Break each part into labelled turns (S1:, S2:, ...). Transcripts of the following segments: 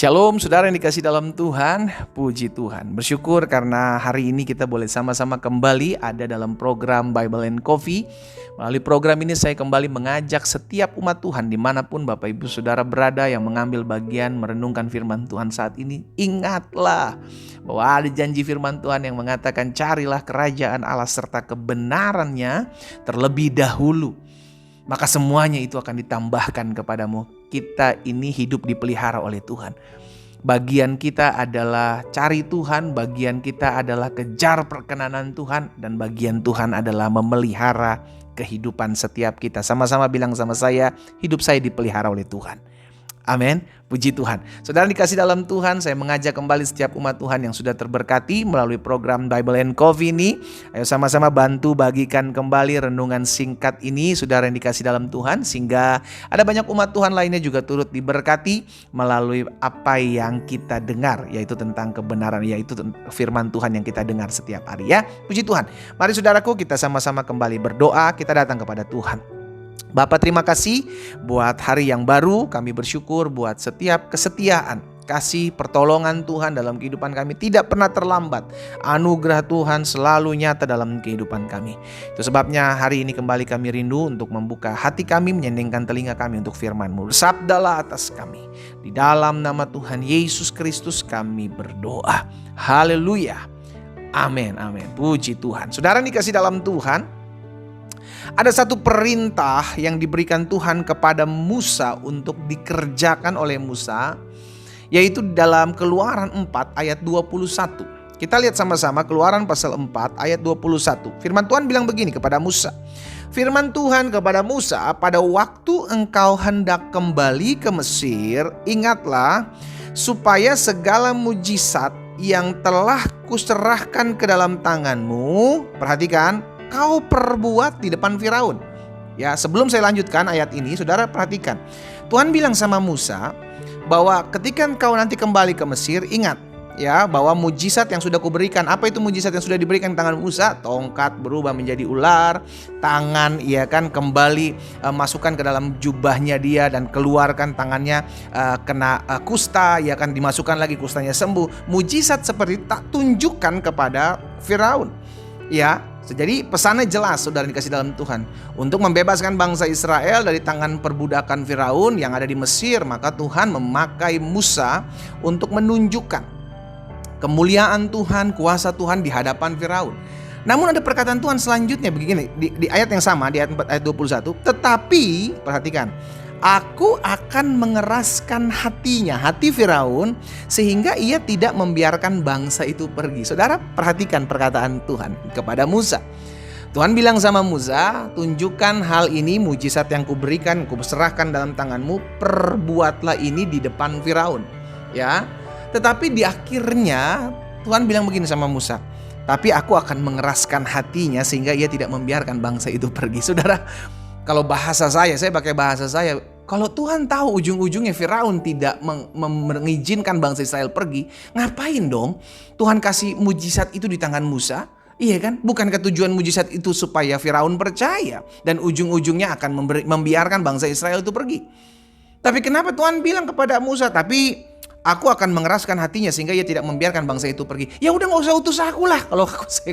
S1: Shalom saudara yang dikasih dalam Tuhan, puji Tuhan. Bersyukur karena hari ini kita boleh sama-sama kembali ada dalam program Bible and Coffee. Melalui program ini saya kembali mengajak setiap umat Tuhan dimanapun Bapak Ibu Saudara berada yang mengambil bagian merenungkan firman Tuhan saat ini. Ingatlah bahwa ada janji firman Tuhan yang mengatakan carilah kerajaan Allah serta kebenarannya terlebih dahulu. Maka semuanya itu akan ditambahkan kepadamu. Kita ini hidup dipelihara oleh Tuhan. Bagian kita adalah cari Tuhan, bagian kita adalah kejar perkenanan Tuhan, dan bagian Tuhan adalah memelihara kehidupan setiap kita. Sama-sama bilang sama saya, hidup saya dipelihara oleh Tuhan. Amin, puji Tuhan. Saudara dikasih dalam Tuhan, saya mengajak kembali setiap umat Tuhan yang sudah terberkati melalui program Bible and Coffee ini. Ayo sama-sama bantu bagikan kembali renungan singkat ini, saudara yang dikasih dalam Tuhan, sehingga ada banyak umat Tuhan lainnya juga turut diberkati melalui apa yang kita dengar, yaitu tentang kebenaran, yaitu firman Tuhan yang kita dengar setiap hari ya. Puji Tuhan. Mari saudaraku, kita sama-sama kembali berdoa, kita datang kepada Tuhan. Bapak, terima kasih buat hari yang baru. Kami bersyukur buat setiap kesetiaan, kasih pertolongan Tuhan dalam kehidupan kami tidak pernah terlambat. Anugerah Tuhan selalu nyata dalam kehidupan kami. Itu sebabnya hari ini kembali kami rindu untuk membuka hati kami, menyenengkan telinga kami untuk firman-Mu. Sabdalah atas kami. Di dalam nama Tuhan Yesus Kristus kami berdoa. Haleluya. Amin, amin. Puji Tuhan. Saudara dikasih dalam Tuhan, ada satu perintah yang diberikan Tuhan kepada Musa untuk dikerjakan oleh Musa, yaitu dalam Keluaran 4 ayat 21. Kita lihat sama-sama Keluaran pasal 4 ayat 21. Firman Tuhan bilang begini kepada Musa. Firman Tuhan kepada Musa, pada waktu engkau hendak kembali ke Mesir, ingatlah supaya segala mujizat yang telah kuserahkan ke dalam tanganmu, perhatikan, kau perbuat di depan Firaun. Ya, sebelum saya lanjutkan ayat ini, saudara perhatikan. Tuhan bilang sama Musa bahwa ketika engkau nanti kembali ke Mesir, ingat ya bahwa mujizat yang sudah kuberikan. Apa itu mujizat yang sudah diberikan di tangan Musa? Tongkat berubah menjadi ular, tangan ya kan kembali masukkan ke dalam jubahnya dia dan keluarkan tangannya kena kusta, ya kan dimasukkan lagi kustanya sembuh. Mujizat seperti tak tunjukkan kepada Firaun. Ya, jadi pesannya jelas saudara dikasih dalam Tuhan. Untuk membebaskan bangsa Israel dari tangan perbudakan Firaun yang ada di Mesir, maka Tuhan memakai Musa untuk menunjukkan kemuliaan Tuhan, kuasa Tuhan di hadapan Firaun. Namun ada perkataan Tuhan selanjutnya begini, di ayat yang sama, di ayat 4 ayat 21. Tetapi, perhatikan, aku akan mengeraskan hatinya, hati Firaun, sehingga ia tidak membiarkan bangsa itu pergi. Saudara perhatikan perkataan Tuhan kepada Musa. Tuhan bilang sama Musa, tunjukkan hal ini, mujizat yang kuberikan, kuserahkan dalam tanganmu, perbuatlah ini di depan Firaun. Ya, tetapi di akhirnya Tuhan bilang begini sama Musa, tapi aku akan mengeraskan hatinya sehingga ia tidak membiarkan bangsa itu pergi. Saudara, kalau bahasa saya pakai bahasa saya. Kalau Tuhan tahu ujung-ujungnya Firaun tidak mengizinkan bangsa Israel pergi, ngapain dong Tuhan kasih mujizat itu di tangan Musa? Iya kan? Bukankah tujuan mujizat itu supaya Firaun percaya dan ujung-ujungnya akan membiarkan bangsa Israel itu pergi? Tapi kenapa Tuhan bilang kepada Musa, tapi aku akan mengeraskan hatinya sehingga ia tidak membiarkan bangsa itu pergi. Ya udah nggak usah utus aku lah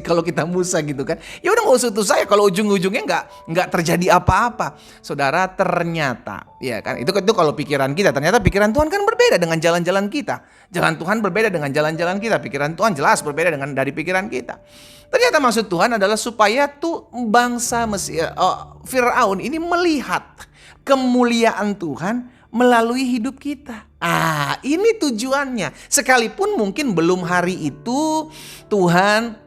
S1: kalau kita Musa gitu kan. Ya udah nggak usah utus saya kalau ujung-ujungnya nggak terjadi apa-apa. Saudara, ternyata ya kan itu kalau pikiran kita, ternyata pikiran Tuhan kan berbeda dengan jalan-jalan kita. Jalan Tuhan berbeda dengan jalan-jalan kita. Pikiran Tuhan jelas berbeda dengan dari pikiran kita. Ternyata maksud Tuhan adalah supaya tuh bangsa Mesir, Firaun ini melihat kemuliaan Tuhan melalui hidup kita. Ini tujuannya. Sekalipun mungkin belum hari itu Tuhan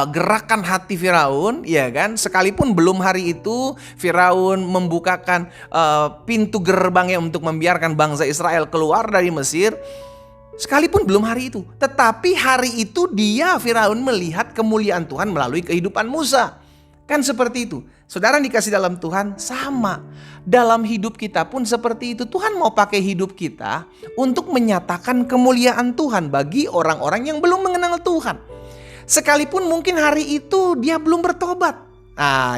S1: gerakan hati Firaun, ya kan? Sekalipun belum hari itu Firaun membukakan pintu gerbangnya untuk membiarkan bangsa Israel keluar dari Mesir. Sekalipun belum hari itu, tetapi hari itu Firaun melihat kemuliaan Tuhan melalui kehidupan Musa. Kan seperti itu. Saudara dikasih dalam Tuhan, sama. Dalam hidup kita pun seperti itu. Tuhan mau pakai hidup kita untuk menyatakan kemuliaan Tuhan bagi orang-orang yang belum mengenal Tuhan. Sekalipun mungkin hari itu dia belum bertobat.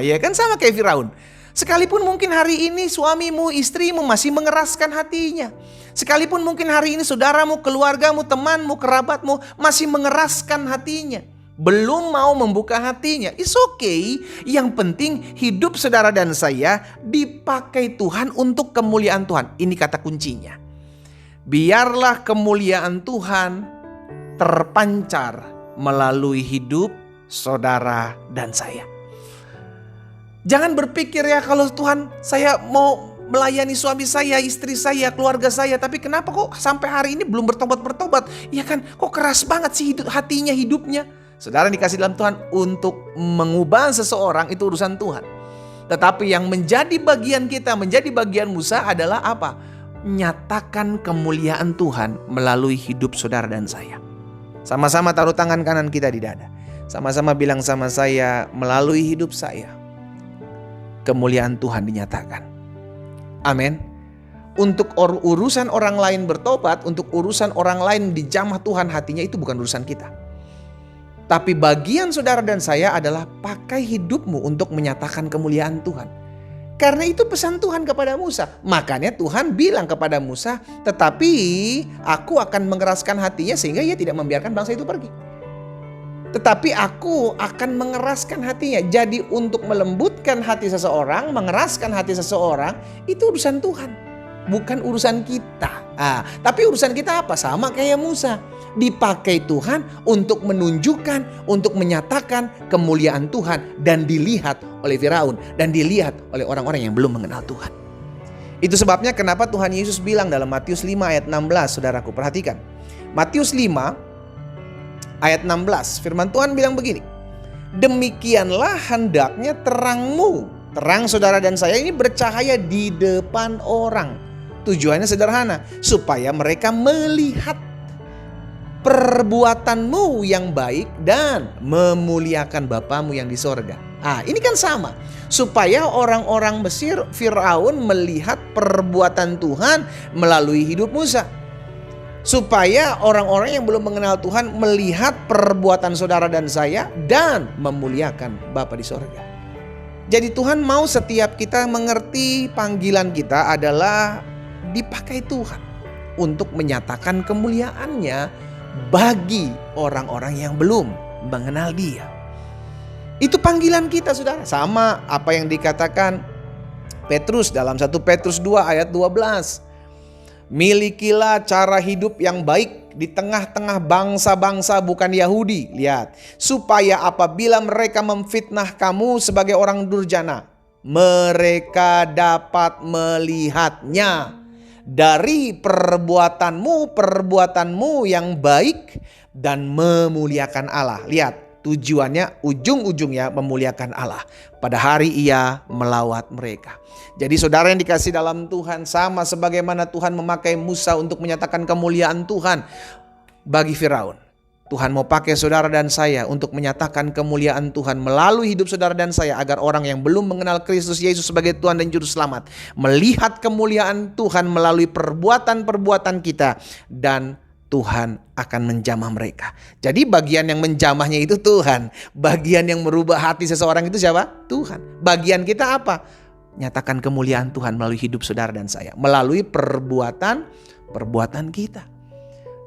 S1: Ya kan sama kayak Firaun. Sekalipun mungkin hari ini suamimu, istrimu masih mengeraskan hatinya. Sekalipun mungkin hari ini saudaramu, keluargamu, temanmu, kerabatmu masih mengeraskan hatinya. Belum mau membuka hatinya. It's okay. Yang penting hidup saudara dan saya dipakai Tuhan untuk kemuliaan Tuhan. Ini kata kuncinya. Biarlah kemuliaan Tuhan terpancar melalui hidup saudara dan saya. Jangan berpikir ya, kalau Tuhan, saya mau melayani suami saya, istri saya, keluarga saya, tapi kenapa kok sampai hari ini belum bertobat-bertobat? Ya kan, kok keras banget sih hatinya, hidupnya. Saudara dikasih dalam Tuhan untuk mengubah seseorang, itu urusan Tuhan. Tetapi yang menjadi bagian kita, menjadi bagian Musa adalah apa? Nyatakan kemuliaan Tuhan melalui hidup saudara dan saya. Sama-sama taruh tangan kanan kita di dada. Sama-sama bilang sama saya, melalui hidup saya kemuliaan Tuhan dinyatakan. Amin. Untuk urusan orang lain bertobat, untuk urusan orang lain dijamah Tuhan hatinya, itu bukan urusan kita. Tapi bagian saudara dan saya adalah pakai hidupmu untuk menyatakan kemuliaan Tuhan. Karena itu pesan Tuhan kepada Musa. Makanya Tuhan bilang kepada Musa, tetapi aku akan mengeraskan hatinya sehingga ia tidak membiarkan bangsa itu pergi. Tetapi aku akan mengeraskan hatinya. Jadi untuk melembutkan hati seseorang, mengeraskan hati seseorang, itu urusan Tuhan, bukan urusan kita. Tapi urusan kita apa? Sama kayak Musa. Dipakai Tuhan untuk menunjukkan, untuk menyatakan kemuliaan Tuhan. Dan dilihat oleh Firaun. Dan dilihat oleh orang-orang yang belum mengenal Tuhan. Itu sebabnya kenapa Tuhan Yesus bilang dalam Matius 5 ayat 16. Saudaraku perhatikan. Matius 5 ayat 16, firman Tuhan bilang begini. Demikianlah hendaknya terangmu. Terang saudara dan saya ini bercahaya di depan orang. Tujuannya sederhana, supaya mereka melihat perbuatanmu yang baik dan memuliakan Bapamu yang di sorga. Ini kan sama. Supaya orang-orang Mesir, Firaun melihat perbuatan Tuhan melalui hidup Musa. Supaya orang-orang yang belum mengenal Tuhan melihat perbuatan saudara dan saya dan memuliakan Bapa di sorga. Jadi Tuhan mau setiap kita mengerti panggilan kita adalah dipakai Tuhan untuk menyatakan kemuliaannya bagi orang-orang yang belum mengenal Dia. Itu panggilan kita saudara. Sama apa yang dikatakan Petrus dalam 1 Petrus 2 ayat 12. Milikilah cara hidup yang baik di tengah-tengah bangsa-bangsa bukan Yahudi. Lihat, supaya apabila mereka memfitnah kamu sebagai orang durjana, mereka dapat melihatnya dari perbuatanmu yang baik dan memuliakan Allah. Lihat, tujuannya ujung-ujungnya memuliakan Allah pada hari Ia melawat mereka. Jadi saudara yang dikasih dalam Tuhan, sama sebagaimana Tuhan memakai Musa untuk menyatakan kemuliaan Tuhan bagi Firaun. Tuhan mau pakai saudara dan saya untuk menyatakan kemuliaan Tuhan melalui hidup saudara dan saya, agar orang yang belum mengenal Kristus Yesus sebagai Tuhan dan Juru Selamat melihat kemuliaan Tuhan melalui perbuatan-perbuatan kita, dan Tuhan akan menjamah mereka. Jadi bagian yang menjamahnya itu Tuhan. Bagian yang merubah hati seseorang itu siapa? Tuhan. Bagian kita apa? Nyatakan kemuliaan Tuhan melalui hidup saudara dan saya, melalui perbuatan kita.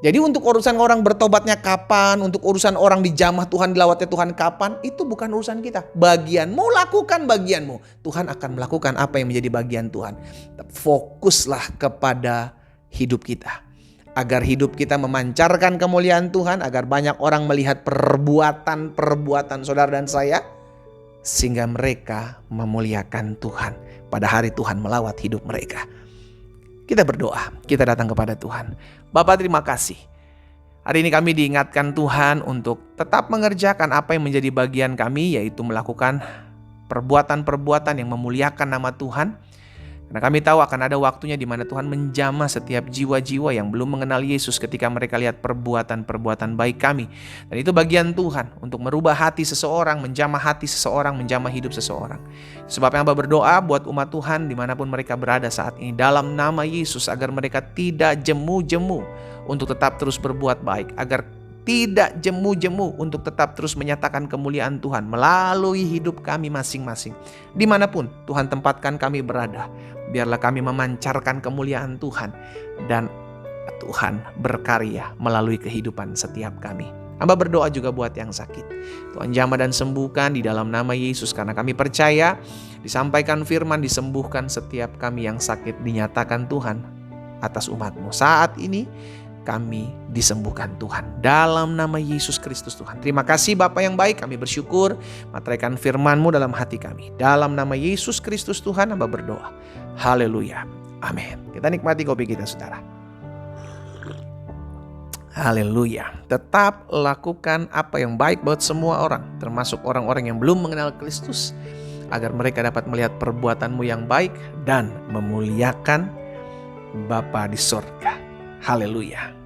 S1: Jadi untuk urusan orang bertobatnya kapan, untuk urusan orang dijamah Tuhan, dilawatnya Tuhan kapan, itu bukan urusan kita. Bagianmu, lakukan bagianmu. Tuhan akan melakukan apa yang menjadi bagian Tuhan. Fokuslah kepada hidup kita, agar hidup kita memancarkan kemuliaan Tuhan, agar banyak orang melihat perbuatan saudara dan saya, sehingga mereka memuliakan Tuhan pada hari Tuhan melawat hidup mereka. Kita berdoa, kita datang kepada Tuhan. Bapa, terima kasih. Hari ini kami diingatkan Tuhan untuk tetap mengerjakan apa yang menjadi bagian kami, yaitu melakukan perbuatan-perbuatan yang memuliakan nama Tuhan. Karena kami tahu akan ada waktunya di mana Tuhan menjamah setiap jiwa-jiwa yang belum mengenal Yesus ketika mereka lihat perbuatan-perbuatan baik kami. Dan itu bagian Tuhan untuk merubah hati seseorang, menjamah hati seseorang, menjamah hidup seseorang. Sebabnya Hamba berdoa buat umat Tuhan dimanapun mereka berada saat ini, dalam nama Yesus, agar mereka tidak jemu-jemu untuk tetap terus berbuat baik, agar tidak jemu-jemu untuk tetap terus menyatakan kemuliaan Tuhan melalui hidup kami masing-masing. Dimanapun Tuhan tempatkan kami berada, biarlah kami memancarkan kemuliaan Tuhan dan Tuhan berkarya melalui kehidupan setiap kami. Hamba berdoa juga buat yang sakit. Tuhan jamah dan sembuhkan di dalam nama Yesus, karena kami percaya disampaikan firman, disembuhkan setiap kami yang sakit, dinyatakan Tuhan atas umat-Mu. Saat ini kami disembuhkan Tuhan dalam nama Yesus Kristus Tuhan. Terima kasih Bapa yang baik, kami bersyukur materaikan firman-Mu dalam hati kami. Dalam nama Yesus Kristus Tuhan hamba berdoa. Haleluya. Amin. Kita nikmati kopi kita saudara. Haleluya. Tetap lakukan apa yang baik buat semua orang, termasuk orang-orang yang belum mengenal Kristus, agar mereka dapat melihat perbuatanmu yang baik dan memuliakan Bapa di surga. Haleluya.